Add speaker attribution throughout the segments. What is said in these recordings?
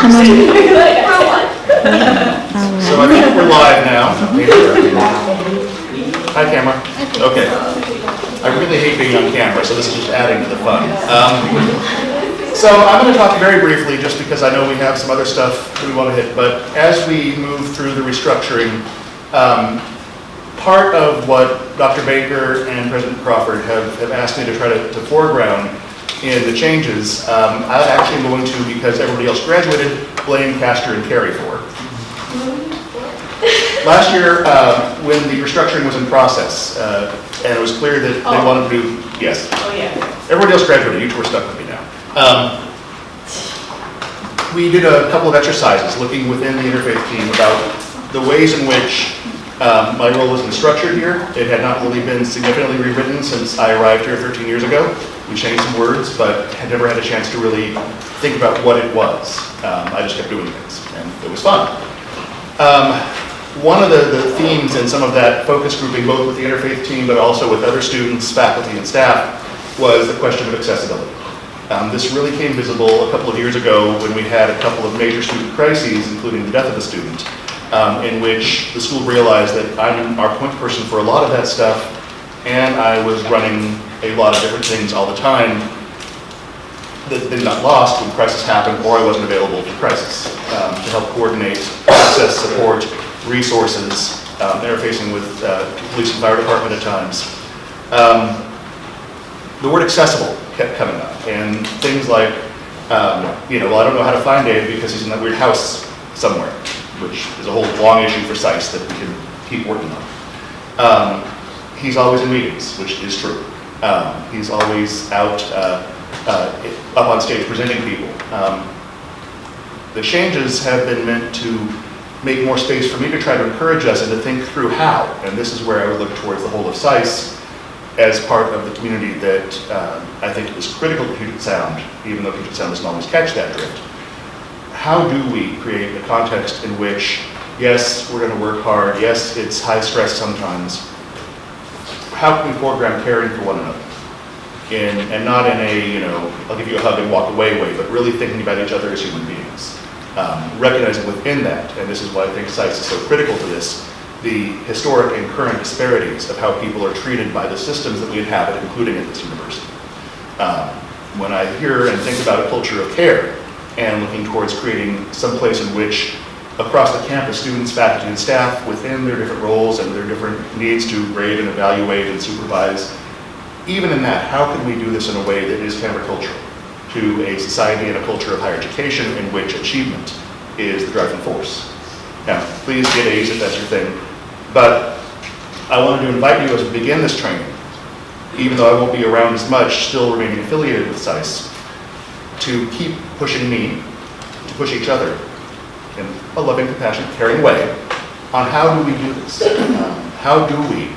Speaker 1: So I think we're live now. Hi, camera. Okay. I really hate being on camera, so this is just adding to the fun. So I'm going to talk very briefly, just because I know we have some other stuff that we want to hit, but as we move through the restructuring, part of what Dr. Baker and President Crawford have asked me to try to foreground in the changes, I actually am going to, because everybody else graduated, blame Castor and Carey for. Last year, when the restructuring was in process, and it was clear that they wanted to do, yes.
Speaker 2: Oh, yeah.
Speaker 1: Everybody else graduated, you two are stuck with me now. We did a couple of exercises looking within the interfaith team about the ways in which my role has been structured here. It had not really been significantly rewritten since I arrived here 13 years ago. We changed some words, but had never had a chance to really think about what it was. I just kept doing things, and it was fun. One of the themes in some of that focus grouping, both with the interfaith team, but also with other students, faculty, and staff, was the question of accessibility. This really came visible a couple of years ago when we had a couple of major student crises, including the death of a student, in which the school realized that I'm our point person for a lot of that stuff, and I was running a lot of different things all the time that then got lost when crisis happened, or I wasn't available for crisis, to help coordinate access, support, resources, interfacing with police and fire department at times. The word accessible kept coming up, and things like, well, I don't know how to find Dave because he's in that weird house somewhere, which is a whole long issue for SICE that we can keep working on. He's always in meetings, which is true. He's always out up on stage presenting people. The changes have been meant to make more space for me to try to encourage us and to think through how, and this is where I would look towards the whole of SICE as part of the community that I think is critical to Puget Sound, even though Puget Sound doesn't always catch that drift. How do we create a context in which, yes, we're going to work hard, yes, it's high stress sometimes, how can we foreground caring for one another? And not in a, I'll give you a hug and walk away way, but really thinking about each other as human beings. Recognizing within that, and this is why I think SICE is so critical to this, the historic and current disparities of how people are treated by the systems that we inhabit, including at this university. When I hear and think about a culture of care and looking towards creating some place in which across the campus, students, faculty, and staff within their different roles and their different needs to grade and evaluate and supervise, even in that, how can we do this in a way that is countercultural to a society and a culture of higher education in which achievement is the driving force? Now, please get A's if that's your thing, but I wanted to invite you as we begin this training, even though I won't be around as much, still remaining affiliated with SICE, to keep pushing me, to push each other in a loving, compassionate, caring way on how do we do this? How do we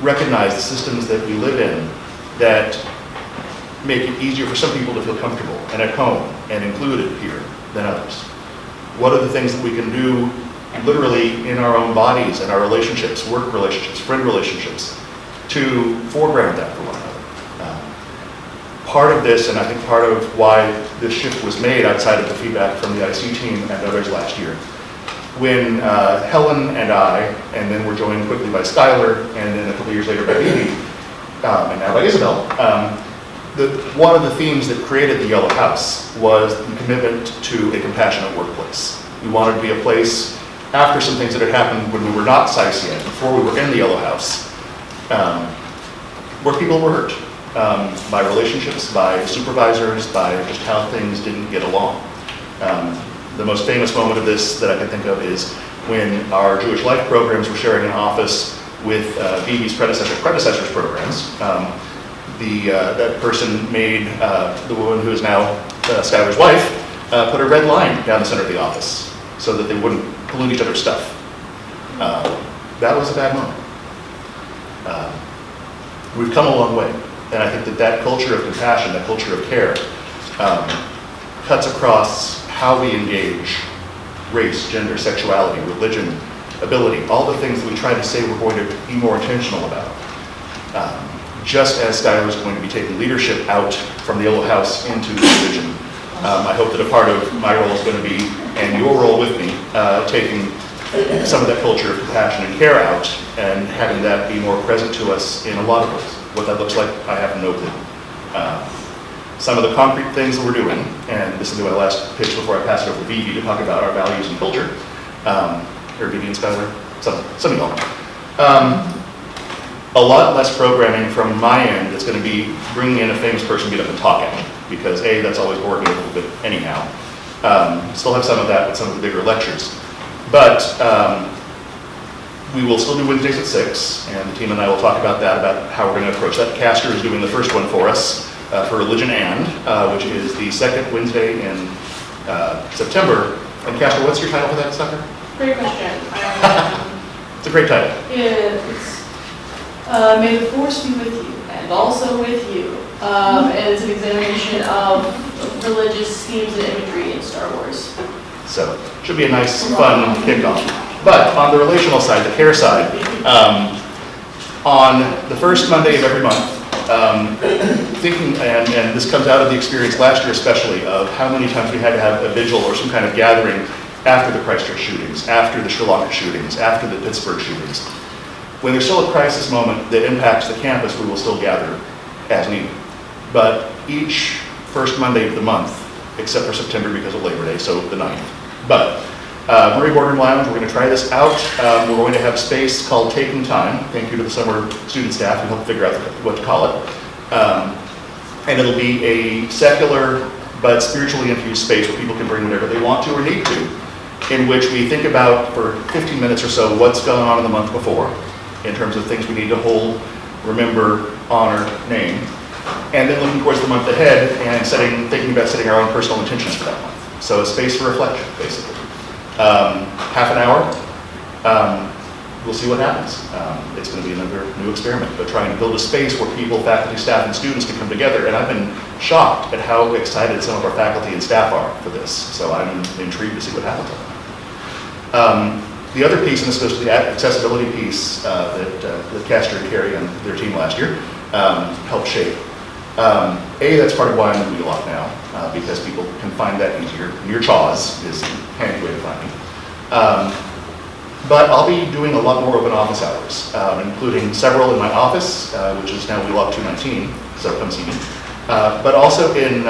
Speaker 1: recognize the systems that we live in that make it easier for some people to feel comfortable and at home and included here than others? What are the things that we can do literally in our own bodies and our relationships, work relationships, friend relationships, to foreground that for one another? Part of this, and I think part of why this shift was made outside of the feedback from the IC team and others last year, when Helen and I, and then we're joined quickly by Skylar, and then a couple years later by Dee, and now by Isabel, one of the themes that created the Yellow House was the commitment to a compassionate workplace. We wanted to be a place, after some things that had happened when we were not SICE yet, before we were in the Yellow House, where people were hurt by relationships, by supervisors, by just how things didn't get along. The most famous moment of this that I can think of is when our Jewish Life programs were sharing an office with BB's predecessor's programs. That person made the woman who is now Skylar's wife put a red line down the center of the office so that they wouldn't pollute each other's stuff. That was a bad moment. We've come a long way, and I think that culture of compassion, that culture of care, cuts across how we engage race, gender, sexuality, religion, ability, all the things that we try to say we're going to be more intentional about. Just as Skylar is going to be taking leadership out from the Yellow House into the division, I hope that a part of my role is going to be, and your role with me, taking some of that culture of compassion and care out and having that be more present to us in a lot of ways. What that looks like, I have no clue. Some of the concrete things that we're doing, and this will be my last pitch before I pass it over to Vivi to talk about our values and culture, or Vivi and Skylar, some of y'all. A lot less programming from my end that's going to be bringing in a famous person to get up and talk at me, because A, that's always bored me a little bit anyhow. Still have some of that with some of the bigger lectures. But we will still do Wednesdays at 6, and the team and I will talk about that, about how we're going to approach that. Castor is doing the first one for us for Religion And, which is the second Wednesday in September. And Castor, what's your title for that sucker?
Speaker 2: Great question.
Speaker 1: It's a great title.
Speaker 2: It's May the Force be with you, and also with you. And it's an examination of religious themes and imagery in Star Wars.
Speaker 1: So, should be a nice, fun kickoff. But on the relational side, the care side, on the first Monday of every month, thinking, and this comes out of the experience last year especially, of how many times we had to have a vigil or some kind of gathering after the Christchurch shootings, after the Sri Lanka shootings, after the Pittsburgh shootings. When there's still a crisis moment that impacts the campus, we will still gather as needed. But each first Monday of the month, except for September because of Labor Day, so the 9th. But Murray Boardroom Lounge, we're going to try this out. We're going to have a space called Taking Time. Thank you to the summer student staff who helped figure out what to call it. And it'll be a secular but spiritually infused space where people can bring whatever they want to or need to, in which we think about for 15 minutes or so what's going on in the month before, in terms of things we need to hold, remember, honor, name, and then looking towards the month ahead and thinking about setting our own personal intentions for that month. So a space for reflection, basically. Half an hour, we'll see what happens. It's going to be another new experiment, but trying to build a space where people, faculty, staff, and students can come together. And I've been shocked at how excited some of our faculty and staff are for this. So I'm intrigued to see what happens on that. The other piece, and this goes to the accessibility piece that Castor and Carrie and their team last year helped shape. That's part of why I'm in Wheelock now, because people can find that easier. Near Chaws is a handy way to find me. But I'll be doing a lot more open office hours, including several in my office, which is now Wheelock 219, so come see me. But also in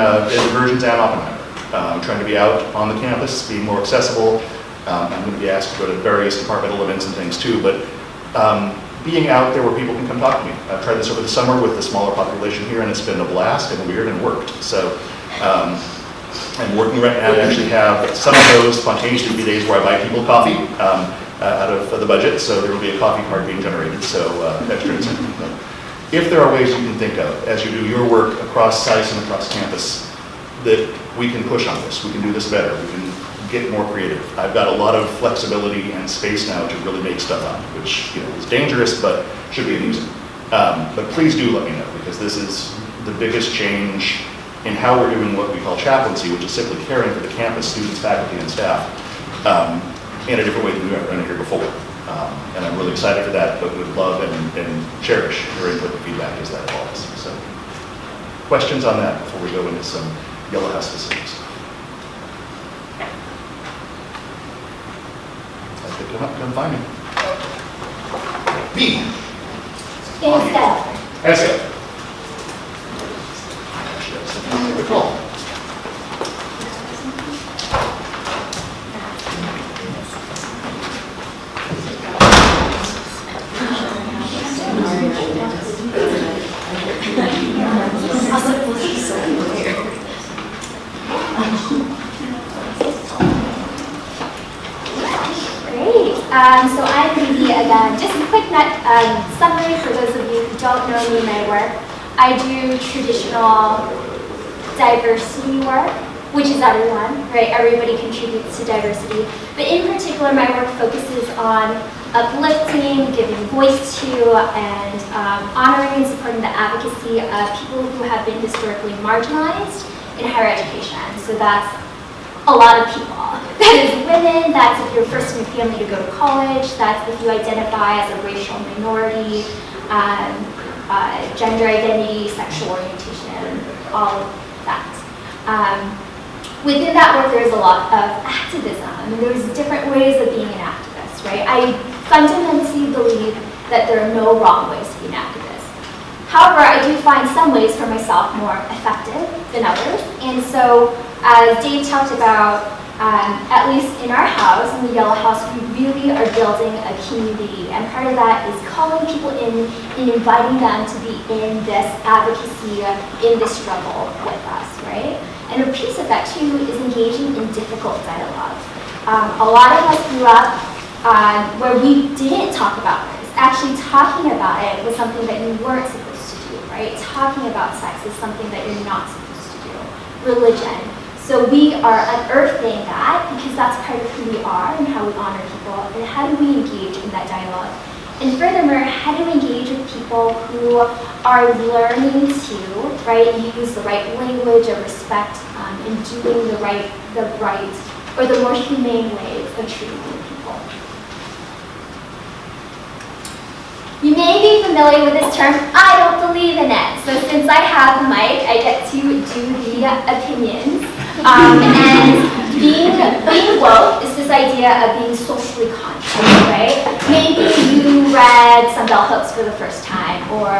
Speaker 1: Virgins and Oppenheimer. I'm trying to be out on the campus, being more accessible. I'm going to be asked to go to various departmental events and things too, but being out there where people can come talk to me. I've tried this over the summer with the smaller population here, and it's been a blast and weird and worked. So I'm working right now to actually have some of those spontaneously be days where I buy people coffee out of the budget, so there will be a coffee card being generated, so extra incentive. But if there are ways you can think of, as you do your work across SAIS and across campus, that we can push on this, we can do this better, we can get more creative. I've got a lot of flexibility and space now to really make stuff up, which is dangerous, but should be amusing. But please do let me know, because this is the biggest change in how we're doing what we call chaplaincy, which is simply caring for the campus, students, faculty, and staff in a different way than we've ever done it here before. And I'm really excited for that, but would love and cherish your input and feedback as that evolves. So, questions on that before we go into some Yellow House specifics? Come find me. Me. That's it. Good call.
Speaker 3: So I'm Vivi again. Just a quick summary for those of you who don't know me and my work. I do traditional diversity work, which is everyone, right? Everybody contributes to diversity. But in particular, my work focuses on uplifting, giving voice to, and honoring and supporting the advocacy of people who have been historically marginalized in higher education. So that's a lot of people. That is women, that's if you're first in your family to go to college, that's if you identify as a racial minority, gender identity, sexual orientation, all of that. within that work, there's a lot of activism, and there's different ways of being an activist, right? I fundamentally believe that there are no wrong ways to be an activist. However, I do find some ways for myself more effective than others, and so as Dave talked about, at least in our house, in the Yellow House, we really are building a community, and part of that is calling people in and inviting them to be in this advocacy, in this struggle with us, right? And a piece of that too is engaging in difficult dialogue. A lot of us grew up where we didn't talk about this. Actually talking about it was something that you weren't supposed to do, right? Talking about sex is something that you're not supposed to do. Religion. So we are unearthing that because that's part of who we are and how we honor people, and how do we engage in that dialogue. And furthermore, how do we engage with people who are learning to, right, use the right language of respect and doing the right, or the more humane ways of treating people. You may be familiar with this term, I don't believe in it. So since I have the mic, I get to do the opinions. And being woke is this idea of being socially conscious, right? Maybe you read some bell hooks for the first time, or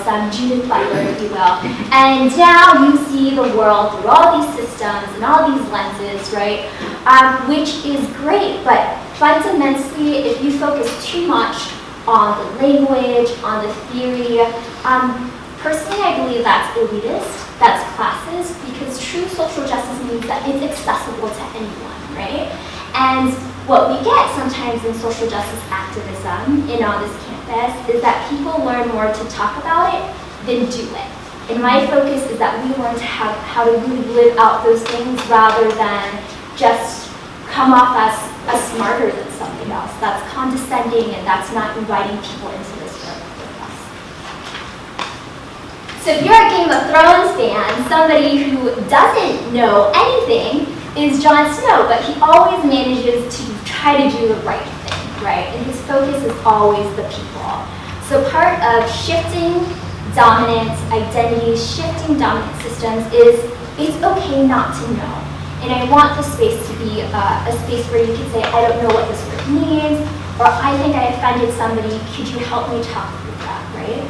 Speaker 3: some Judith Butler, if you will. And now you see the world through all these systems and all these lenses, right? Which is great, but fundamentally, if you focus too much on the language, on the theory, personally, I believe that's elitist, that's classist, because true social justice means that it's accessible to anyone, right? And what we get sometimes in social justice activism and on this campus is that people learn more to talk about it than do it. And my focus is that we learn to how to really live out those things rather than just come off as smarter than something else. That's condescending, and that's not inviting people into this work with us. So if you're a Game of Thrones fan, somebody who doesn't know anything is Jon Snow, but he always manages to try to do the right thing, right? And his focus is always the people. So part of shifting dominant identities, shifting dominant systems is it's okay not to know. And I want the space to be a space where you can say, I don't know what this word means, or I think I offended somebody, could you help me talk through that, right?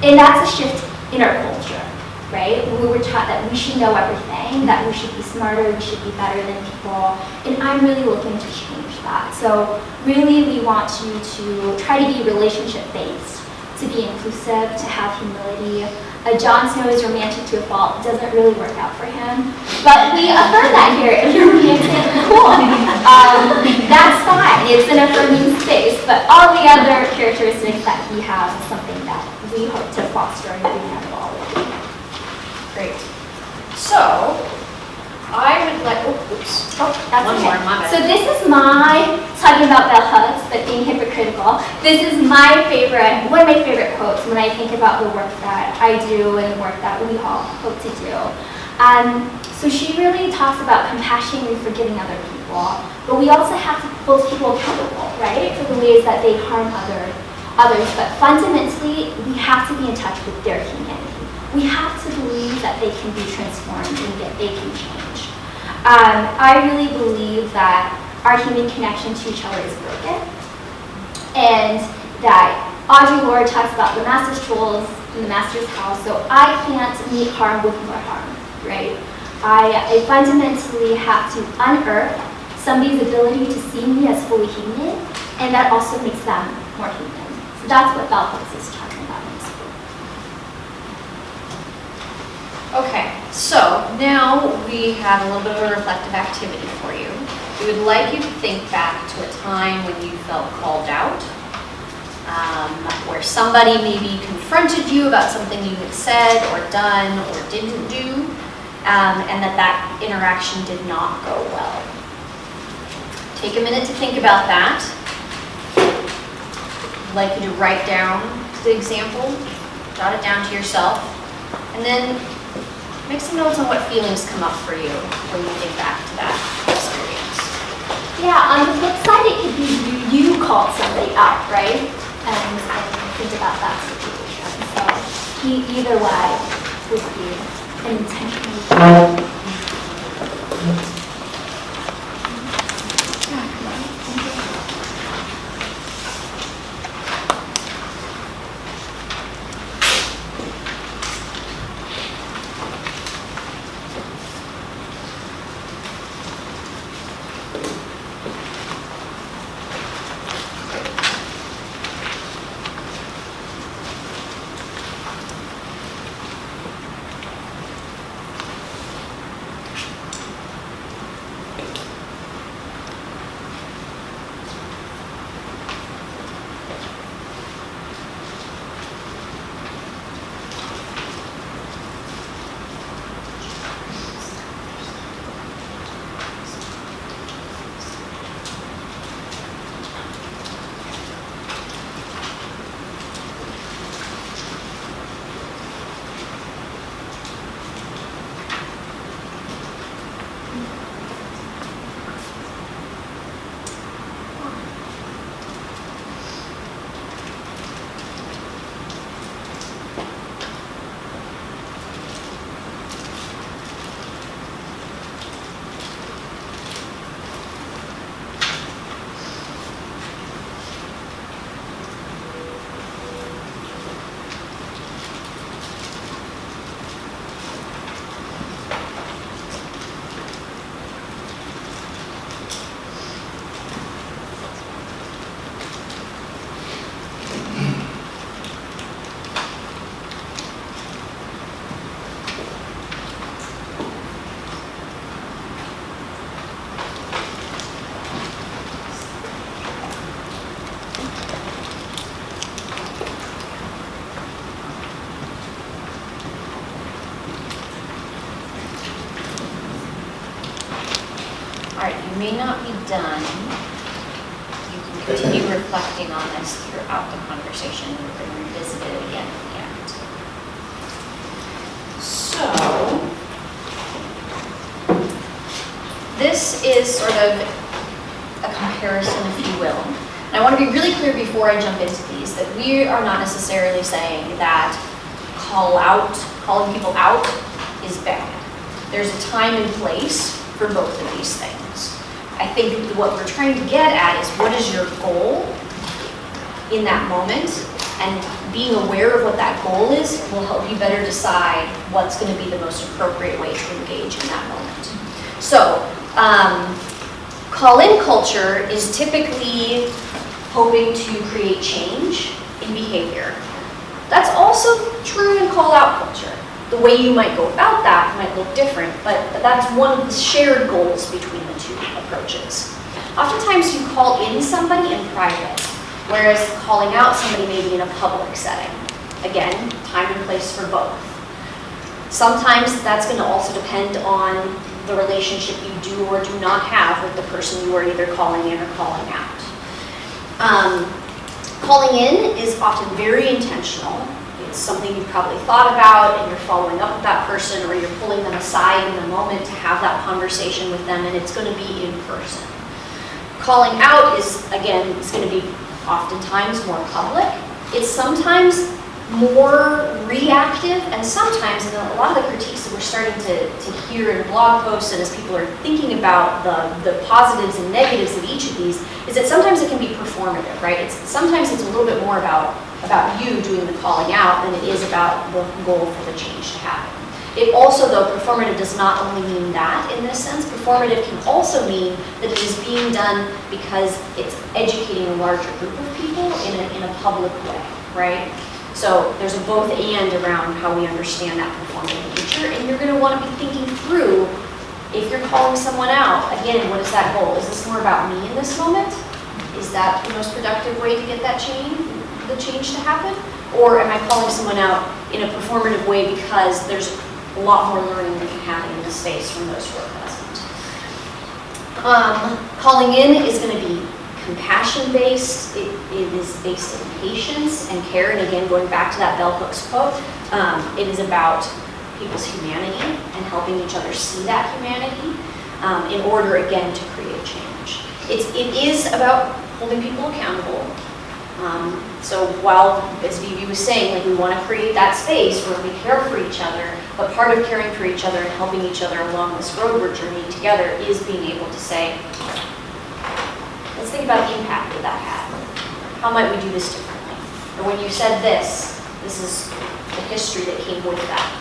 Speaker 3: And that's a shift in our culture, right? We were taught that we should know everything, that we should be smarter, we should be better than people, and I'm really looking to change that. So really we want you to try to be relationship-based, to be inclusive, to have humility. Jon Snow is romantic to a fault. It doesn't really work out for him. But we affirm that here. If you're romantic, cool. That's fine. It's an affirming space. But all the other characteristics that he has is something that we hope to foster and bring out of all of you.
Speaker 2: Great. So, I would like,
Speaker 3: That's
Speaker 2: one
Speaker 3: okay.
Speaker 2: more, my bad.
Speaker 3: So this is talking about bell hooks, but being hypocritical. This is one of my favorite quotes when I think about the work that I do and the work that we all hope to do. So she really talks about compassionately forgiving other people, but we also have to hold people accountable, right, for the ways that they harm others. But fundamentally, we have to be in touch with their humanity. We have to believe that they can be transformed and that they can change. I really believe that our human connection to each other is broken, and that Audre Lorde talks about the master's tools in the master's house, so I can't meet harm with more harm, right? I fundamentally have to unearth somebody's ability to see me as fully human, and that also makes them more human. So that's what bell hooks is talking about in school.
Speaker 4: Okay, so now we have a little bit of a reflective activity for you. We would like you to think back to a time when you felt called out, where somebody maybe confronted you about something you had said or done or didn't do, and that interaction did not go well. Take a minute to think about that. I'd like you to write down the example, jot it down to yourself, and then make some notes on what feelings come up for you when you think back to that experience.
Speaker 3: Yeah, on the flip side, it could be you called somebody out, right? And think about that situation. So either way would be and intentionally.
Speaker 4: All right, you may not be done. You can continue reflecting on this throughout the conversation. We're going to revisit it again at the end. So, this is sort of a comparison, if you will. And I want to be really clear before I jump into these that we are not necessarily saying that calling people out is bad. There's a time and place for both of these things. I think what we're trying to get at is what is your goal in that moment, and being aware of what that goal is will help you better decide what's going to be the most appropriate way to engage in that moment. So, call-in culture is typically hoping to create change in behavior. That's also true in call-out culture. The way you might go about that might look different, but that's one of the shared goals between the two approaches. Oftentimes you call in somebody in private, whereas calling out somebody maybe in a public setting. Again, time and place for both. Sometimes that's going to also depend on the relationship you do or do not have with the person you are either calling in or calling out. Calling in is often very intentional. It's something you've probably thought about and you're following up with that person, or you're pulling them aside in the moment to have that conversation with them, and it's going to be in person. Calling out is, again, it's going to be oftentimes more public. It's sometimes more reactive, and sometimes, and a lot of the critiques that we're starting to hear in blog posts and as people are thinking about the positives and negatives of each of these, is that sometimes it can be performative, right? Sometimes it's a little bit more about you doing the calling out than it is about the goal for the change to happen. It also, though, performative does not only mean that in this sense. Performative can also mean that it is being done because it's educating a larger group of people in a public way, right? So there's a both and around how we understand that performative nature, and you're going to want to be thinking through, if you're calling someone out, again, what is that goal? Is this more about me in this moment? Is that the most productive way to get the change to happen? Or am I calling someone out in a performative way because there's a lot more learning that can happen in this space from those who are present? Calling in is going to be compassion-based. It is based in patience and care. And again, going back to that Bell Hooks quote, it is about people's humanity and helping each other see that humanity in order, again, to create change. It is about holding people accountable. So while, as Vivi was saying, like we want to create that space where we care for each other, but part of caring for each other and helping each other along this road we're journeying together is being able to say, let's think about the impact that had. How might we do this differently? Or when you said this is the history that came with that.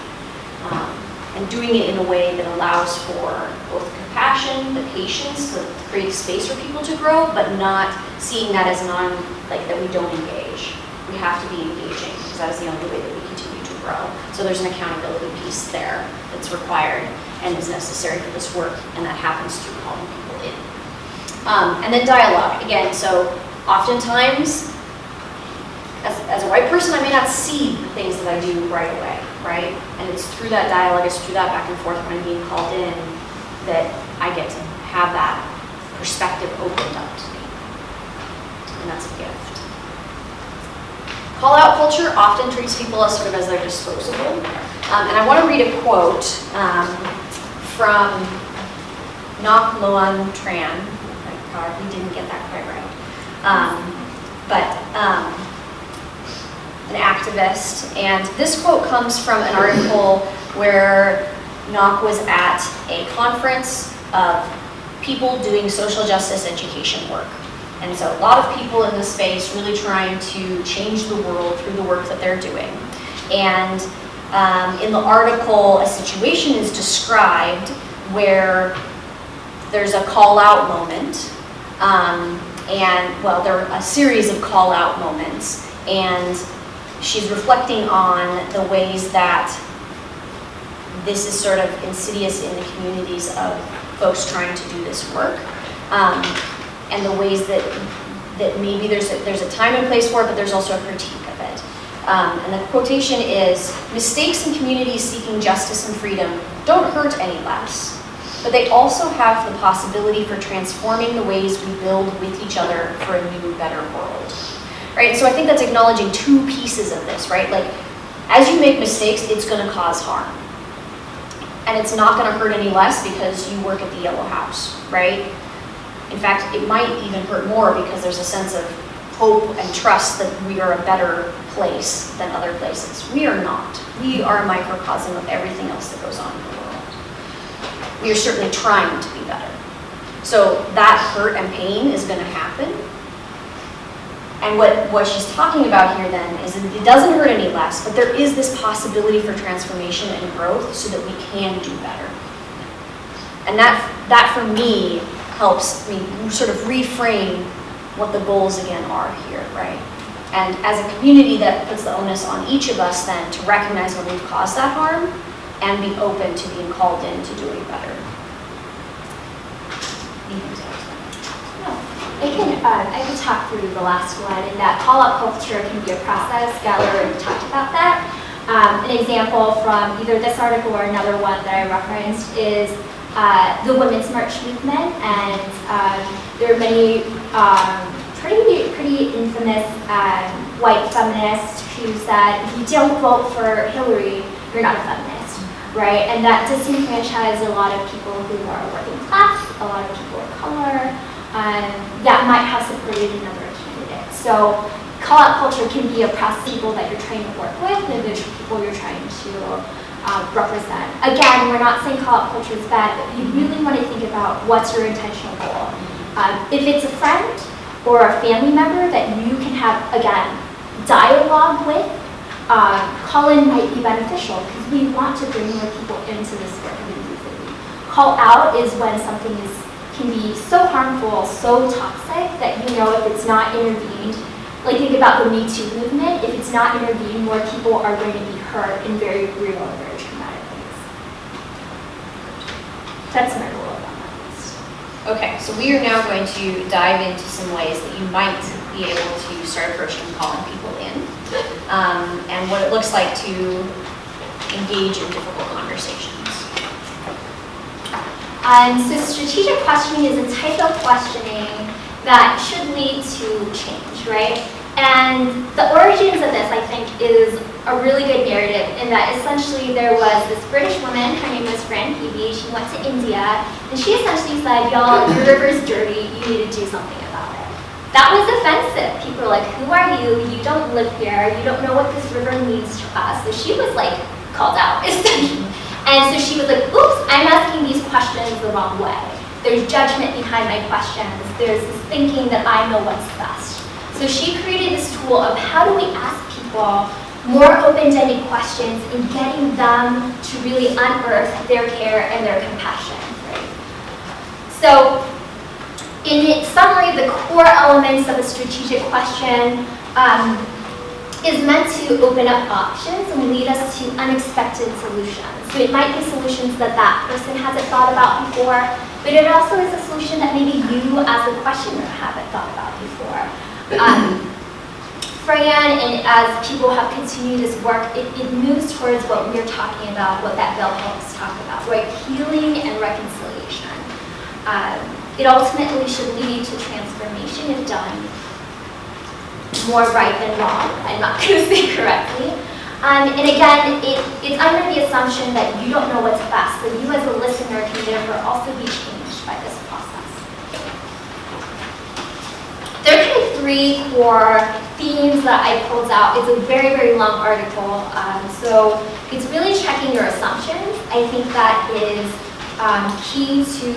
Speaker 4: And doing it in a way that allows for both compassion, the patience to create space for people to grow, but not seeing that as like that we don't engage. We have to be engaging because that is the only way that we continue to grow. So there's an accountability piece there that's required and is necessary for this work, and that happens through calling people in. And then dialogue, again, so oftentimes, as a white person, I may not see the things that I do right away, right? And it's through that dialogue, it's through that back and forth when I'm being called in that I get to have that perspective opened up to me. And that's a gift. Call-out culture often treats people as sort of as they're disposable. And I want to read a quote from Ngoc Loan Tran. I probably didn't get that quite right. An activist, and this quote comes from an article where Ngoc was at a conference of people doing social justice education work. And so a lot of people in this space really trying to change the world through the work that they're doing. And in the article, a situation is described where there's a call-out moment, there are a series of call-out moments, and she's reflecting on the ways that this is sort of insidious in the communities of folks trying to do this work, and the ways that maybe there's a time and place for it, but there's also a critique of it. And the quotation is, "Mistakes in communities seeking justice and freedom don't hurt any less, but they also have the possibility for transforming the ways we build with each other for a new, better world." Right, so I think that's acknowledging two pieces of this, right? Like, as you make mistakes, it's gonna cause harm. And it's not gonna hurt any less because you work at the Yellow House, right? In fact, it might even hurt more because there's a sense of hope and trust that we are a better place than other places. We are not. We are a microcosm of everything else that goes on in the world. We are certainly trying to be better. So that hurt and pain is gonna happen. And what she's talking about here then is that it doesn't hurt any less, but there is this possibility for transformation and growth so that we can do better. And that for me helps me sort of reframe what the goals again are here, right? And as a community, that puts the onus on each of us then to recognize when we've caused that harm and be open to being called in to doing better.
Speaker 3: I can talk through the last one, and that call-out culture can be a process. Geller already talked about that. An example from either this article or another one that I referenced is the Women's March movement, and there are many pretty infamous white feminists who said, if you don't vote for Hillary, you're not a feminist, right? And that disenfranchised a lot of people who are working class, a lot of people of color, that might have supported another candidate. So call-out culture can be a process of people that you're trying to work with and the people you're trying to represent. Again, we're not saying call-out culture is bad, but you really want to think about what's your intentional goal. If it's a friend or a family member that you can have, again, dialogue with, call-in might be beneficial because we want to bring more people into this work community. Call-out is when something can be so harmful, so toxic that you know if it's not intervened, like think about the Me Too movement, if it's not intervened, more people are going to be hurt in very real and very traumatic ways. That's my rule on that list.
Speaker 4: Okay, so we are now going to dive into some ways that you might be able to start approaching calling people in, and what it looks like to engage in difficult conversations.
Speaker 3: So strategic questioning is a type of questioning that should lead to change, right? And the origins of this, I think, is a really good narrative in that essentially there was this British woman, her name was Fran Hebe, she went to India, and she essentially said, y'all, your river's dirty, you need to do something about it. That was offensive. People were like, who are you? You don't live here. You don't know what this river means to us. So she was like called out. And so she was like, oops, I'm asking these questions the wrong way. There's judgment behind my questions. There's this thinking that I know what's best. So she created this tool of how do we ask people more open-ended questions and getting them to really unearth their care and their compassion. Right? So in summary, the core elements of a strategic question is meant to open up options and lead us to unexpected solutions. So it might be solutions that that person hasn't thought about before, but it also is a solution that maybe you as a questioner haven't thought about before. Fran, and as people have continued this work, it moves towards what we're talking about, what that Bell Hooks talk about, right? Healing and reconciliation. It ultimately should lead to transformation if done more right than wrong. I'm not going to say correctly. And again, it's under the assumption that you don't know what's best, so you as a listener can therefore also be changed by this process. There are kind of three core themes that I pulled out. It's a very, very long article, so it's really checking your assumptions. I think that is key to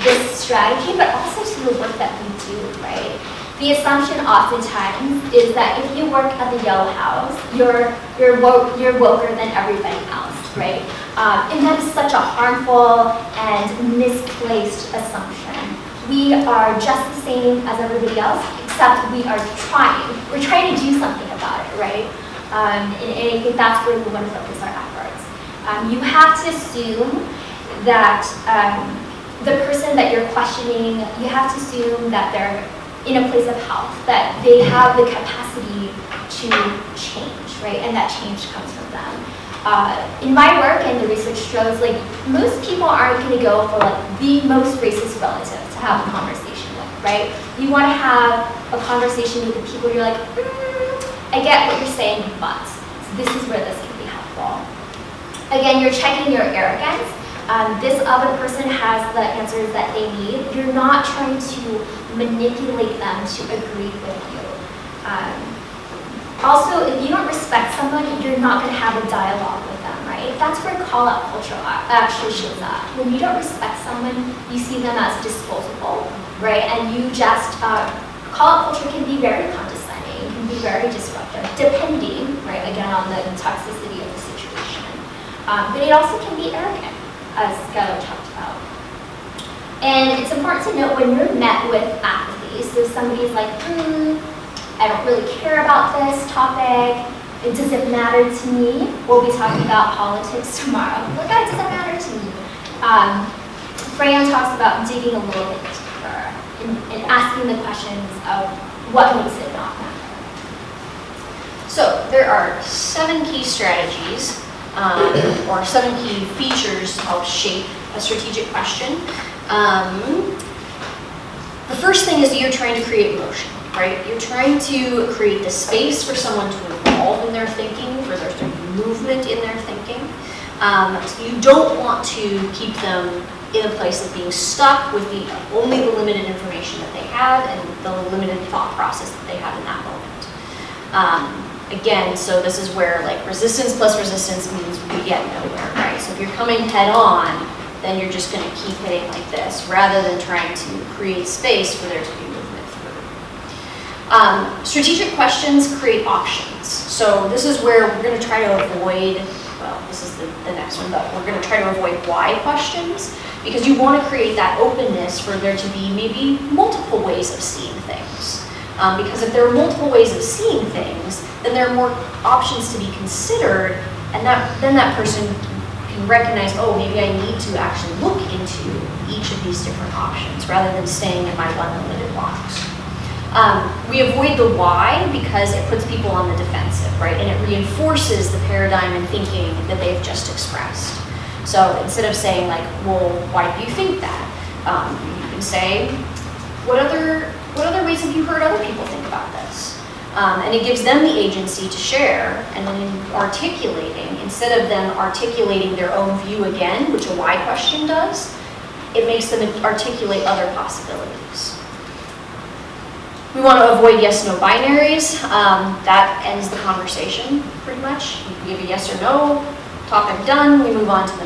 Speaker 3: this strategy, but also to the work that we do, right? The assumption oftentimes is that if you work at the Yellow House, you're woker than everybody else, right? And that is such a harmful and misplaced assumption. We are just the same as everybody else, except we are trying. We're trying to do something about it, right? And I think that's where we want to focus our efforts. You have to assume that the person that you're questioning, you have to assume that they're in a place of health, that they have the capacity to change, right? And that change comes from them. In my work, and the research shows, like, most people aren't going to go for like the most racist relative to have a conversation with, right? You want to have a conversation with the people you're like, I get what you're saying, but this is where this can be helpful. Again, you're checking your arrogance. This other person has the answers that they need. You're not trying to manipulate them to agree with you. Also, if you don't respect someone, you're not going to have a dialogue with them, right? That's where call-out culture actually shows up. When you don't respect someone, you see them as disposable, right? And you just, call-out culture can be very condescending, can be very disruptive, depending, right, again, on the toxicity of the situation. But it also can be arrogant, as Skylar talked about. And it's important to note when you're met with apathy, so somebody's like, I don't really care about this topic, does it matter to me? We'll be talking about politics tomorrow. Like, does it matter to me? Fran talks about digging a little bit deeper and asking the questions of what makes it not matter.
Speaker 4: So there are 7 key strategies or 7 key features to help shape a strategic question. The first thing is you're trying to create motion, right? You're trying to create the space for someone to evolve in their thinking, for there to be movement in their thinking. So you don't want to keep them in a place of being stuck with only the limited information that they have and the limited thought process that they have in that moment. Again, so this is where like resistance plus resistance means we get nowhere, right? So if you're coming head on, then you're just going to keep hitting like this rather than trying to create space for there to be movement through. Strategic questions create options. So this is where we're going to try to avoid, well, this is the next one, but we're going to try to avoid why questions because you want to create that openness for there to be maybe multiple ways of seeing things. Because if there are multiple ways of seeing things, then there are more options to be considered, and then that person can recognize, oh, maybe I need to actually look into each of these different options rather than staying in my one limited box. We avoid the why because it puts people on the defensive, right? And it reinforces the paradigm and thinking that they've just expressed. So instead of saying like, well, why do you think that? You can say, what other ways have you heard other people think about this? And it gives them the agency to share, and then articulating, instead of them articulating their own view again, which a why question does, it makes them articulate other possibilities. We want to avoid yes/no binaries. That ends the conversation pretty much. You give a yes or no, topic done, we move on to the next.